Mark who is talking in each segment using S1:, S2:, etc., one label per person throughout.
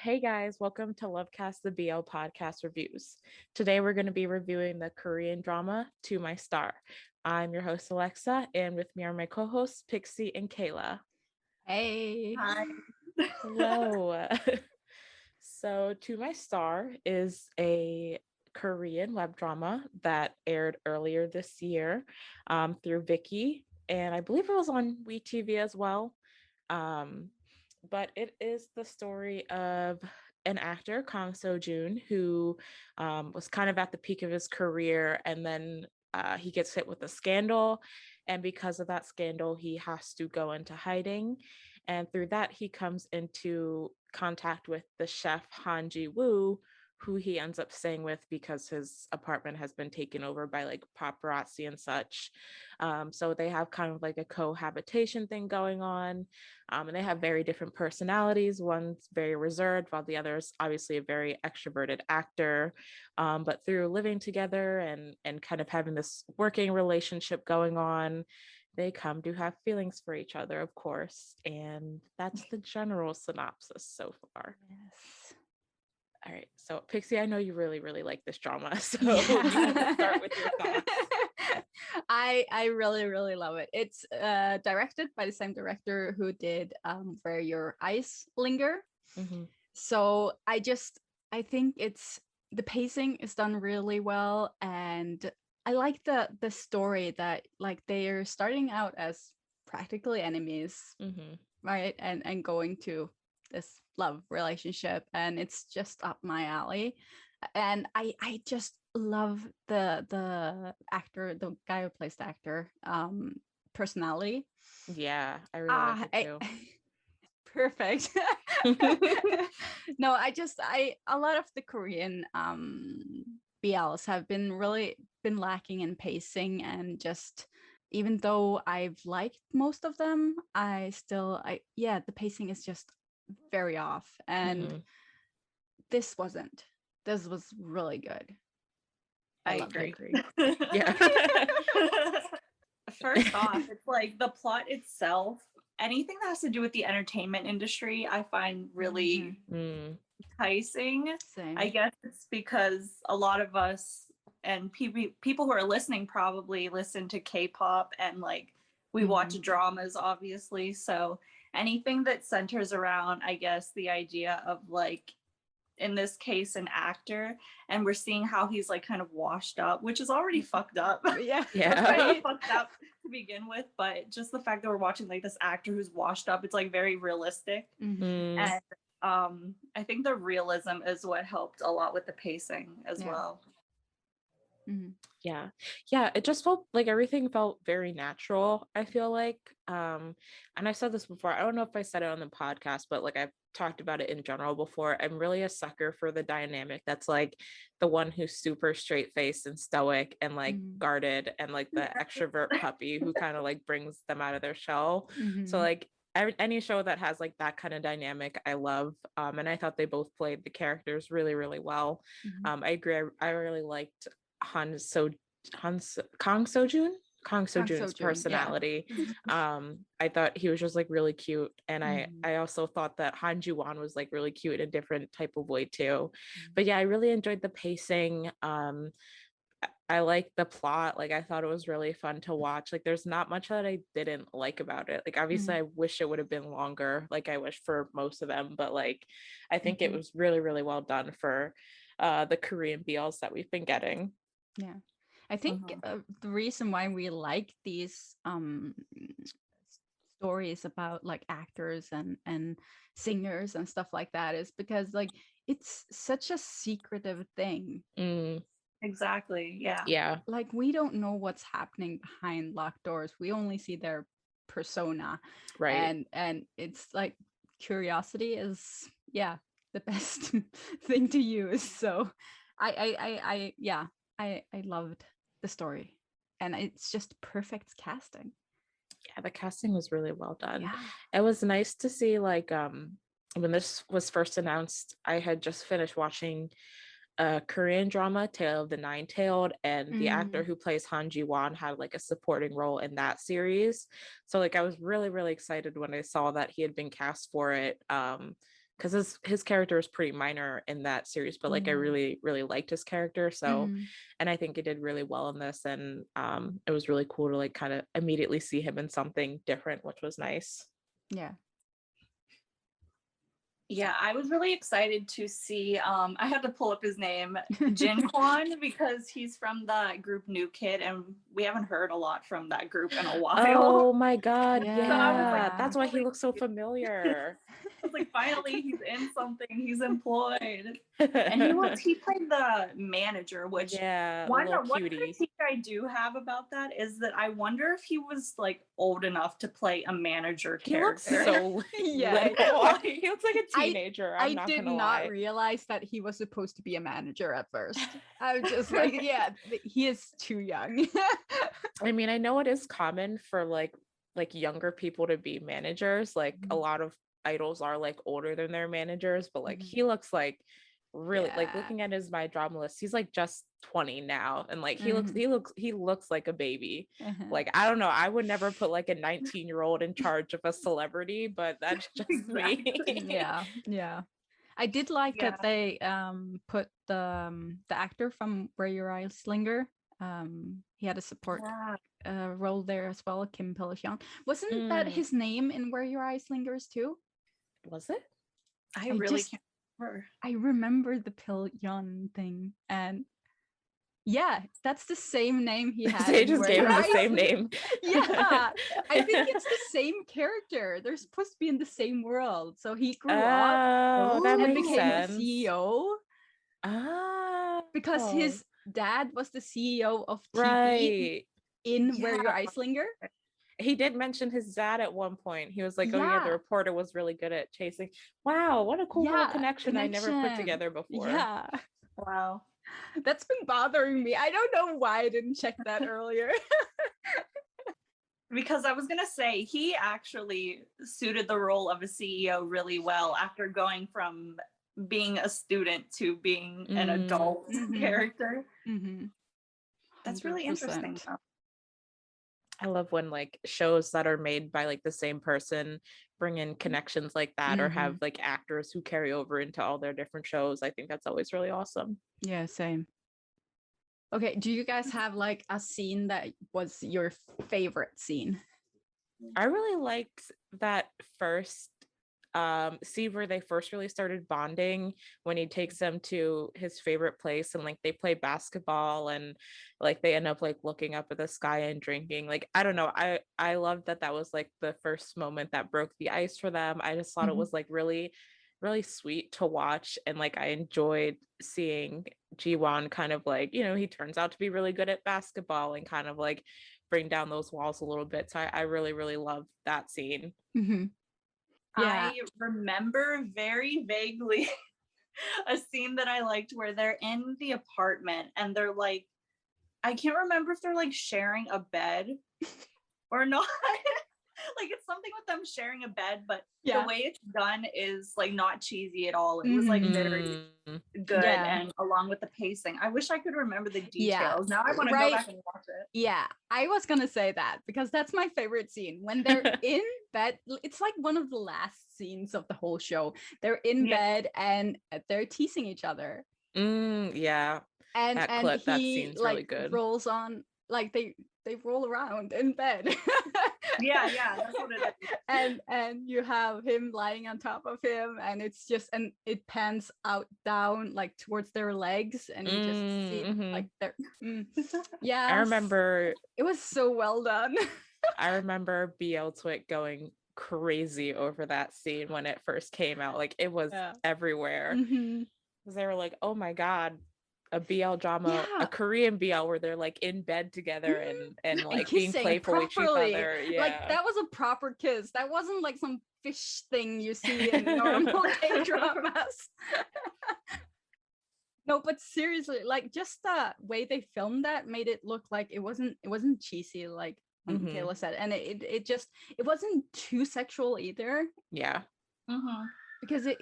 S1: Hey guys, welcome to LoveCast, the BL podcast reviews. Today we're going to be reviewing the Korean drama To My Star. I'm your host, Alexa, and with me are my co-hosts, Pixie and Kayla.
S2: Hey.
S3: Hi.
S1: Hello. So, To My Star is a Korean web drama that aired earlier this year through Viki, and I believe it was on WeTV as well. Um, but it is the story of an actor, Kang So-joon, who was kind of at the peak of his career, and then he gets hit with a scandal, and because of that scandal, he has to go into hiding, and through that, he comes into contact with the chef Han Ji-woo, who he ends up staying with because his apartment has been taken over by like paparazzi and such. So they have kind of like a cohabitation thing going on. And they have very different personalities. One's very reserved, while the other is obviously a very extroverted actor. But through living together and kind of having this working relationship going on, they come to have feelings for each other, of course. And that's the general synopsis so far.
S2: Yes.
S1: All right. So Pixie, I know you really, really like this drama. So
S2: Yeah.
S1: you can start with your thoughts.
S2: I really, really love it. It's directed by the same director who did Where Your Eyes Linger.
S1: Mm-hmm.
S2: So I think the pacing is done really well, and I like the story that like they're starting out as practically enemies,
S1: Mm-hmm.
S2: right? And going to this love relationship, and it's just up my alley. And I just love the actor, the guy who plays the actor, personality.
S1: Yeah, I really like it too.
S2: Perfect. No, I a lot of the Korean BLs have been lacking in pacing, and just even though I've liked most of them, the pacing is just very off, and
S1: Mm-hmm.
S2: this wasn't. This was really good.
S3: I
S2: love it.
S3: agree.
S1: Yeah.
S3: First off, it's like the plot itself, anything that has to do with the entertainment industry, I find really
S1: Mm.
S3: enticing.
S2: Same.
S3: I guess it's because a lot of us and people who are listening probably listen to K-pop, and like we watch dramas, obviously. So anything that centers around, I guess, the idea of like, in this case, an actor, and we're seeing how he's like kind of washed up, which is already fucked up.
S2: Yeah.
S3: It's kind
S1: Yeah.
S3: of fucked up to begin with, but just the fact that we're watching like this actor who's washed up, it's like very realistic.
S1: Mm.
S3: And I think the realism is what helped a lot with the pacing as well.
S1: Yeah. Yeah, it just felt like everything felt very natural, I feel like. And I said this before, I don't know if I said it on the podcast, but like I've talked about it in general before. I'm really a sucker for the dynamic that's like the one who's super straight faced and stoic and like guarded, and like the extrovert puppy who kind of like brings them out of their shell. So like any show that has like that kind of dynamic, I love. And I thought they both played the characters really, really well. I agree. I really liked Han So Kang So-joon Kang So-joon's personality. I thought he was just like really cute, and I also thought that Han Ji-won was like really cute in a different type of way too. But yeah, I really enjoyed the pacing. I like the plot. Like I thought it was really fun to watch. Like there's not much that I didn't like about it. Like obviously I wish it would have been longer, like I wish for most of them, but like I think it was really, really well done for the Korean BLs that we've been getting.
S2: Yeah. I think the reason why we like these stories about like actors and singers and stuff like that is because like it's such a secretive thing.
S3: Exactly. Yeah.
S1: Yeah.
S2: Like we don't know what's happening behind locked doors. We only see their persona.
S1: Right.
S2: And it's like curiosity is the best thing to use. So I loved the story, and it's just perfect casting.
S1: Yeah, the casting was really well done.
S2: Yeah.
S1: It was nice to see like when this was first announced, I had just finished watching a Korean drama, Tale of the Nine-Tailed, and the actor who plays Han Ji-won had like a supporting role in that series. So like I was really, really excited when I saw that he had been cast for it. because his character is pretty minor in that series, but like I really really liked his character. So and I think he did really well in this, and it was really cool to like kind of immediately see him in something different, which was nice.
S2: Yeah.
S3: Yeah, I was really excited to see, I had to pull up his name, Jin Kwon, because he's from the group New Kid, and we haven't heard a lot from that group in a while.
S1: Oh my god,
S2: Yeah.
S1: yeah.
S3: So I was like,
S1: That's why he looks so familiar.
S3: I was like, finally he's in something, he's employed. And he played the manager, which
S1: yeah,
S3: one
S1: cutie.
S3: critique I do have about that is that I wonder if he was like old enough to play a manager character.
S1: He looks so little. He looks like a teenager. I did not
S2: realize that he was supposed to be a manager at first. I was just like, yeah, he is too young.
S1: I mean, I know it is common for like younger people to be managers. Like a lot of idols are like older than their managers, but like he looks like really like looking at his My Drama list, he's like just 20 now, and like he looks like a baby. Like I don't know, I would never put like a 19-year-old in charge of a celebrity, but that's just me.
S2: Yeah. I did like that they put the actor from Where Your Eyes Linger. He had a support role there as well, Kim Pil-hyun. Wasn't that his name in Where Your Eyes Lingers too?
S1: Was it?
S3: I really can't remember.
S2: I remember the Pil-hyun thing, and yeah, that's the same name he had.
S1: They just gave him the same name.
S2: Yeah, I think it's the same character. They're supposed to be in the same world. So he grew up and became
S1: sense.
S2: the CEO. Because his dad was the CEO of TV in Where Your Eyes Linger.
S1: He did mention his dad at one point. He was like, oh yeah, the reporter was really good at chasing. Wow, what a cool little connection I never put together before.
S2: Yeah.
S3: Wow.
S2: That's been bothering me. I don't know why I didn't check that earlier.
S3: Because I was going to say, he actually suited the role of a CEO really well after going from being a student to being an adult character. That's really interesting.
S1: I love when like shows that are made by like the same person bring in connections like that, or have like actors who carry over into all their different shows. I think that's always really awesome.
S2: Yeah, same. Okay, do you guys have like a scene that was your favorite scene?
S1: I really liked that first scene where they first really started bonding, when he takes them to his favorite place and like they play basketball and like they end up like looking up at the sky and drinking. Like I don't know, I loved that was like the first moment that broke the ice for them. I just thought it was like really really sweet to watch, and like I enjoyed seeing Ji-won kind of like, you know, he turns out to be really good at basketball and kind of like bring down those walls a little bit. So I really really loved that scene.
S3: I remember very vaguely a scene that I liked where they're in the apartment and they're like, I can't remember if they're like sharing a bed or not. Like it's something with them sharing a bed, but the way it's done is like not cheesy at all. It was like very good, and along with the pacing. I wish I could remember the details. Now I want to go back and watch it.
S2: Yeah, I was gonna say that because that's my favorite scene. When they're in bed, it's like one of the last scenes of the whole show. They're in bed and they're teasing each other.
S1: And that scene's
S2: like
S1: really good.
S2: Rolls on, like they roll around in bed.
S3: yeah, that's what it is.
S2: And you have him lying on top of him, and it's just, and it pans out down like towards their legs, and you just see like their
S1: I remember
S2: it was so well done.
S1: I remember BL Twit going crazy over that scene when it first came out. Like it was everywhere, because they were like, oh my god, a BL drama, a Korean BL where they're like in bed together and like being playful with each other. Yeah,
S2: like that was a proper kiss. That wasn't like some fish thing you see in normal K-dramas. No, but seriously, like just the way they filmed that made it look like it wasn't cheesy, like Kayla said, and it wasn't too sexual either.
S1: Yeah.
S2: Because it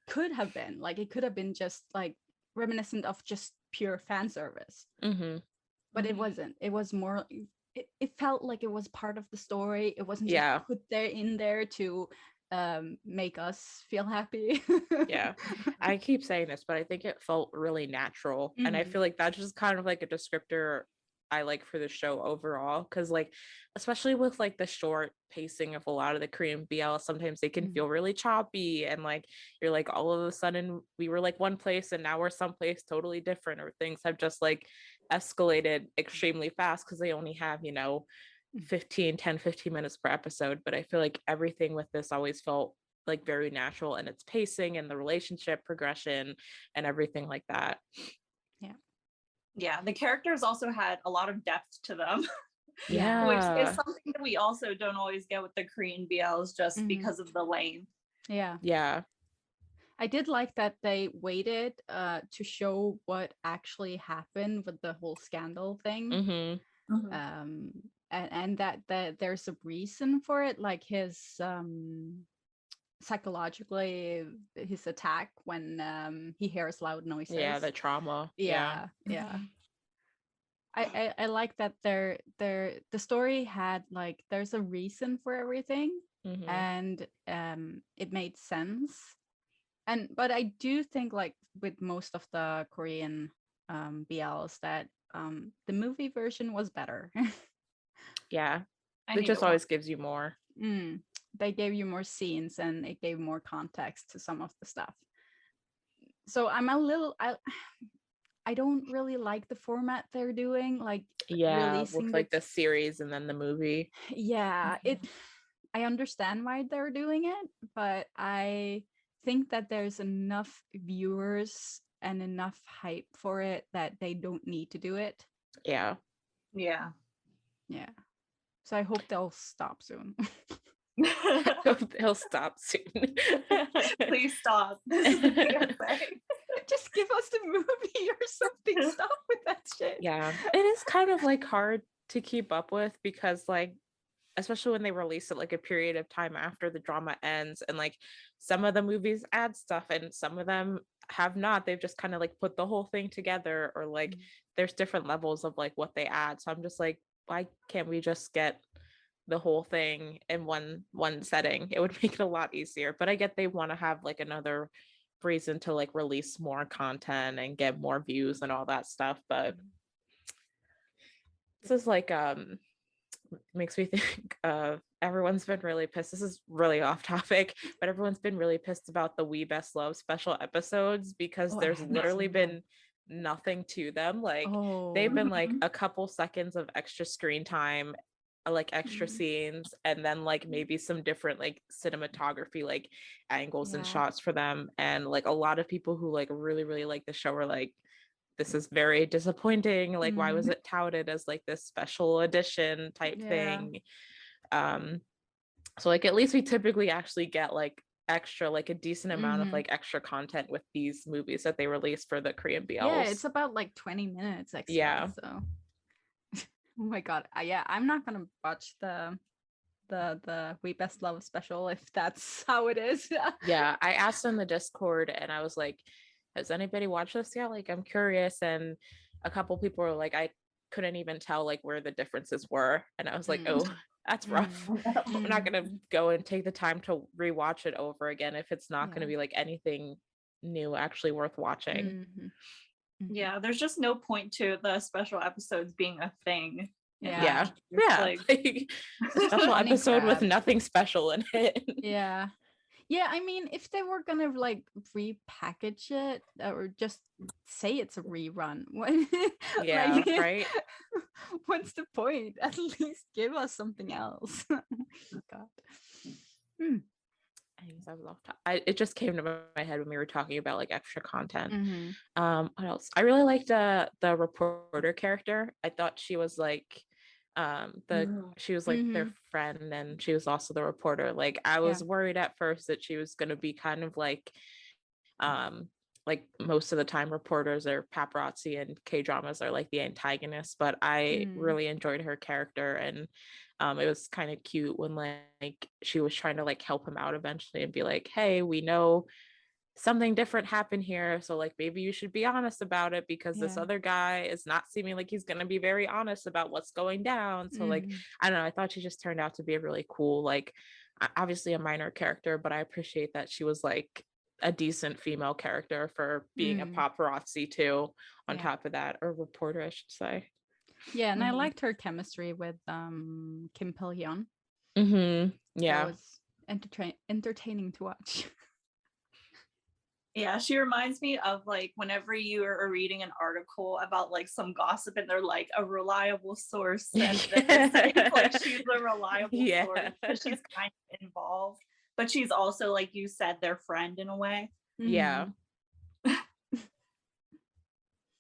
S2: could have been like, it could have been just like reminiscent of just pure fan service, but it wasn't. It was more, it felt like it was part of the story. It wasn't just put there in there to make us feel happy.
S1: Yeah, I keep saying this, but I think it felt really natural. And I
S2: Mhm.
S1: feel like that's just kind of like a descriptor I like for the show overall. Cause like, especially with like the short pacing of a lot of the Korean BL, sometimes they can feel really choppy. And like, you're like, all of a sudden we were like one place and now we're someplace totally different, or things have just like escalated extremely fast because they only have, 15 minutes per episode. But I feel like everything with this always felt like very natural in its pacing and the relationship progression and everything like that.
S3: Yeah, the characters also had a lot of depth to them,
S2: Yeah.
S3: which is
S1: Yeah.
S3: something that we also don't always get with the Korean BLs just because of the lane.
S2: Yeah.
S1: Yeah.
S2: I did like that they waited to show what actually happened with the whole scandal thing.
S1: Mm-hmm.
S2: And that there's a reason for it, like his psychologically his attack when he hears loud noises.
S1: Yeah, the trauma.
S2: Yeah. I like that the story had like there's a reason for everything,
S1: Mm-hmm.
S2: and it made sense. But I do think like with most of the Korean BLs that the movie version was better.
S1: Yeah.
S3: I
S1: It
S3: need
S1: just
S3: to
S1: always gives you more.
S2: They gave you more scenes and it gave more context to some of the stuff. So I'm a little I don't really like the format they're doing, like releasing
S1: With like the series and then the movie.
S2: Yeah, I understand why they're doing it, but I think that there's enough viewers and enough hype for it that they don't need to do it.
S1: Yeah.
S3: Yeah.
S2: So I hope they'll stop soon.
S1: He'll stop soon.
S3: Please stop. This is a PSA.
S2: Just give us the movie or something. Stop with that shit.
S1: Yeah. It is kind of like hard to keep up with because like, especially when they release it like a period of time after the drama ends, and like some of the movies add stuff and some of them have not. They've just kind of like put the whole thing together, or like there's different levels of like what they add. So I'm just like, why can't we just get the whole thing in one setting? It would make it a lot easier. But I get they want to have like another reason to like release more content and get more views and all that stuff. But this is like makes me think of everyone's been really pissed. This is really off topic, but everyone's been really pissed about the We Best Love special episodes because there's literally been nothing to them. Like they've been like a couple seconds of extra screen time, like extra scenes, and then like maybe some different like cinematography like angles and shots for them. And like a lot of people who like really like the show are like, this is very disappointing. Like, why was it touted as like this special edition type thing? So like at least we typically actually get like extra, like a decent amount of like extra content with these movies that they release for the Korean BLs.
S2: Yeah, it's about like 20 minutes extra.
S1: Yeah.
S2: So oh my god. Yeah, I'm not gonna watch the We Best Love special if that's how it is.
S1: Yeah, I asked in the Discord and I was like, has anybody watched this yet? Like, I'm curious. And a couple people were like, I couldn't even tell like where the differences were. And I was like, oh, that's rough. I'm not gonna go and take the time to rewatch it over again if it's not gonna be like anything new actually worth watching.
S3: Yeah, there's just no point to the special episodes being a thing.
S1: Yeah.
S3: Like
S1: special episode with nothing special in it.
S2: Yeah, I mean, if they were gonna like repackage it or just say it's a rerun,
S1: yeah, like, right?
S2: What's the point? At least give us something else. Oh my god.
S1: I guess I was off topic. It just came to my head when we were talking about like extra content. What else? I really liked the reporter character. I thought she was like she was like their friend, and she was also the reporter. Like I was worried at first that she was going to be kind of like most of the time reporters or paparazzi and K-dramas are like the antagonists, but I really enjoyed her character. And it was kind of cute when like she was trying to like help him out eventually and be like, hey, we know something different happened here, so like maybe you should be honest about it, because this other guy is not seeming like he's gonna be very honest about what's going down. So like I don't know, I thought she just turned out to be a really cool like obviously a minor character, but I appreciate that she was like a decent female character for being a paparazzi too, on top of that, or reporter, I should say.
S2: Yeah, and I liked her chemistry with Kim Pil-yeon.
S1: Yeah.
S2: That was entertaining to watch.
S3: Yeah, she reminds me of like whenever you are reading an article about like some gossip and they're like a reliable source, and then you're saying like she's a reliable source because she's kind of involved, but she's also, like you said, their friend in a way.
S1: Yeah.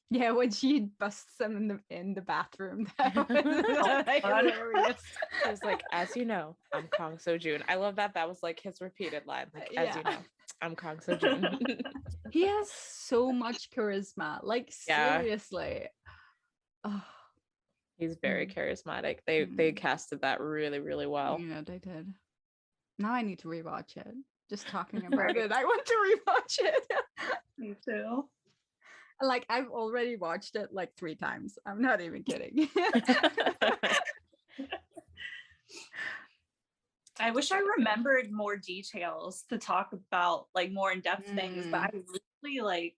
S2: Yeah, when she busts them in the bathroom, that was like hilarious.
S1: She was like, as you know, I'm Kang So-jun. I love that. That was like his repeated line, like, as you know, I'm Kang So-jun.
S2: He has so much charisma, like seriously. Oh.
S1: He's very charismatic. They casted that really, really well.
S2: Yeah, they did. Now I need to rewatch it. Just talking about it, I want to rewatch it.
S3: Me too.
S2: Like, I've already watched it like 3 times. I'm not even kidding.
S3: I wish I remembered more details to talk about, like more in-depth things, but I really like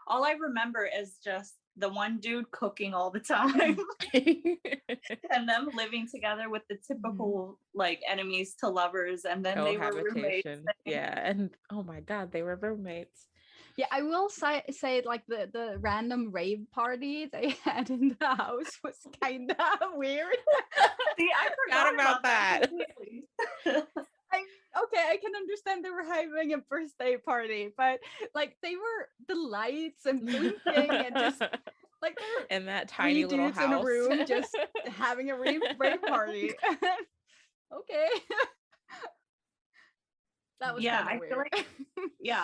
S3: all I remember is just the one dude cooking all the time and them living together with the typical like enemies to lovers, and then they were roommates.
S1: Yeah, and oh my god, they were roommates.
S2: Yeah, I will say like the random rave party they had in the house was kind of weird.
S3: See, I forgot about that.
S2: I can understand they were having a birthday party, but like they were the lights and blinking and just like they were
S1: in that tiny little house
S2: in a room just having a rave party. Okay. That was
S3: I
S2: weird.
S3: feel like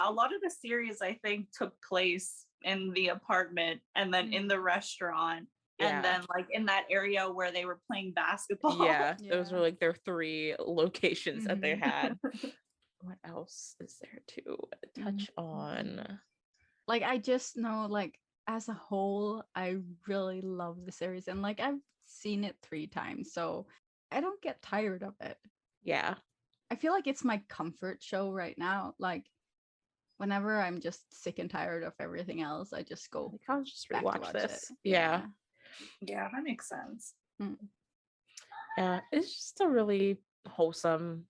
S3: a lot of the series I think took place in the apartment and then in the restaurant and then like in that area where they were playing basketball.
S1: Yeah, those were like their 3 locations that they had. What else is there to touch on?
S2: Like, I just know, like, as a whole, I really love the series, and like I've seen it 3 times, so I don't get tired of it.
S1: Yeah,
S2: I feel like it's my comfort show right now. Like, whenever I'm just sick and tired of everything else, I just go
S1: I'll just rewatch this.
S2: Yeah,
S3: that makes sense.
S1: Yeah, it's just a really wholesome,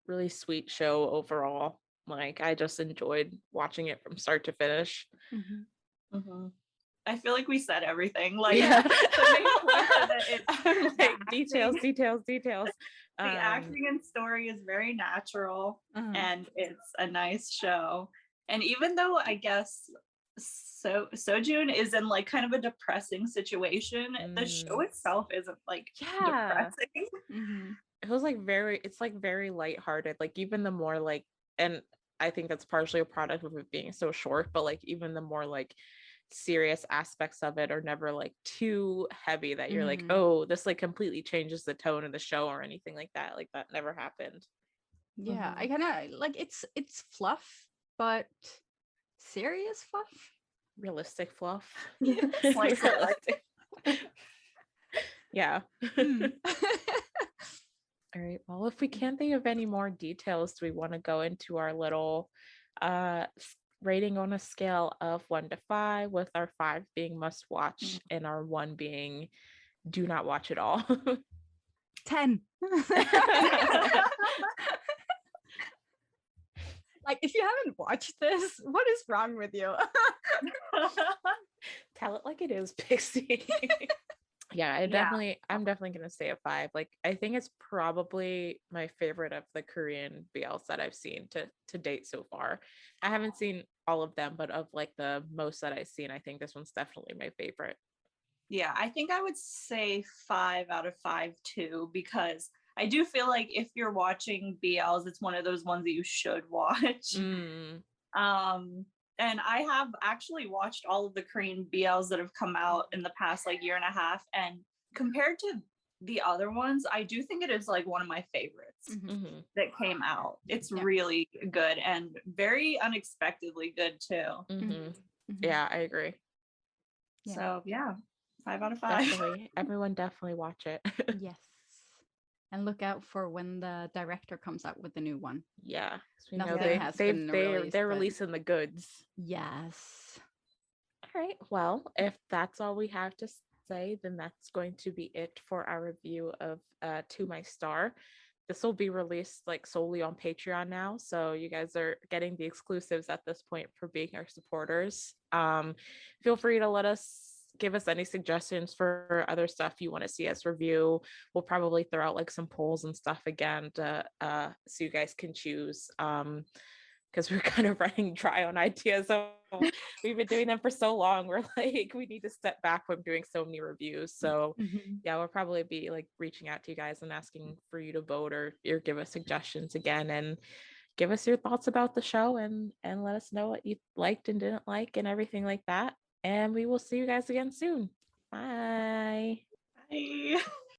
S1: really sweet show overall. Like, I just enjoyed watching it from start to finish.
S3: I feel like we said everything. Like, the main point of it is
S1: details.
S3: The acting and story is very natural, and it's a nice show. And even though I guess So-jun is in like kind of a depressing situation, the show itself isn't like depressing.
S1: It was like it's like very lighthearted. Like, even the more like, and I think that's partially a product of it being so short, but like even the more like serious aspects of it are never like too heavy that you're like, oh, this like completely changes the tone of the show or anything like that. Like, that never happened.
S2: Yeah, I kind of like it's fluff, but serious fluff,
S1: realistic fluff.
S3: Like realistic.
S1: Yeah. All right, well, if we can't think of any more details, do we want to go into our little rating on a scale of 1 to 5, with our 5 being must watch and our 1 being do not watch at all?
S2: 10. Like, if you haven't watched this, what is wrong with you?
S1: Tell it like it is, Pixie. Yeah, I'm definitely gonna say a 5. Like, I think it's probably my favorite of the Korean BLs that I've seen to date so far. I haven't seen all of them, but of like the most that I've seen, I think this one's definitely my favorite.
S3: Yeah, I think I would say 5 out of 5 too, because I do feel like if you're watching BLs, it's one of those ones that you should watch. And I have actually watched all of the Korean BLs that have come out in the past like year and a half, and compared to the other ones, I do think it is like one of my favorites that came out. It's really good and very unexpectedly good too.
S1: Yeah, I agree.
S3: So yeah, 5 out of 5.
S1: Definitely. Everyone definitely watch it.
S2: Yes. And look out for when the director comes out with the new one.
S1: Yeah, 'cause we know
S2: Nothing has been released,
S1: they're
S2: but-
S1: releasing the goods.
S2: Yes.
S1: All right. Well, if that's all we have to say, then that's going to be it for our review of To My Star. This will be released like solely on Patreon now, so you guys are getting the exclusives at this point for being our supporters. Feel free to give us any suggestions for other stuff you want to see us review. We'll probably throw out like some polls and stuff again to so you guys can choose. Because we're kind of running dry on ideas. So we've been doing them for so long. We're like, we need to step back from doing so many reviews. So yeah, we'll probably be like reaching out to you guys and asking for you to vote or give us suggestions again and give us your thoughts about the show and let us know what you liked and didn't like and everything like that. And we will see you guys again soon. Bye.
S3: Bye.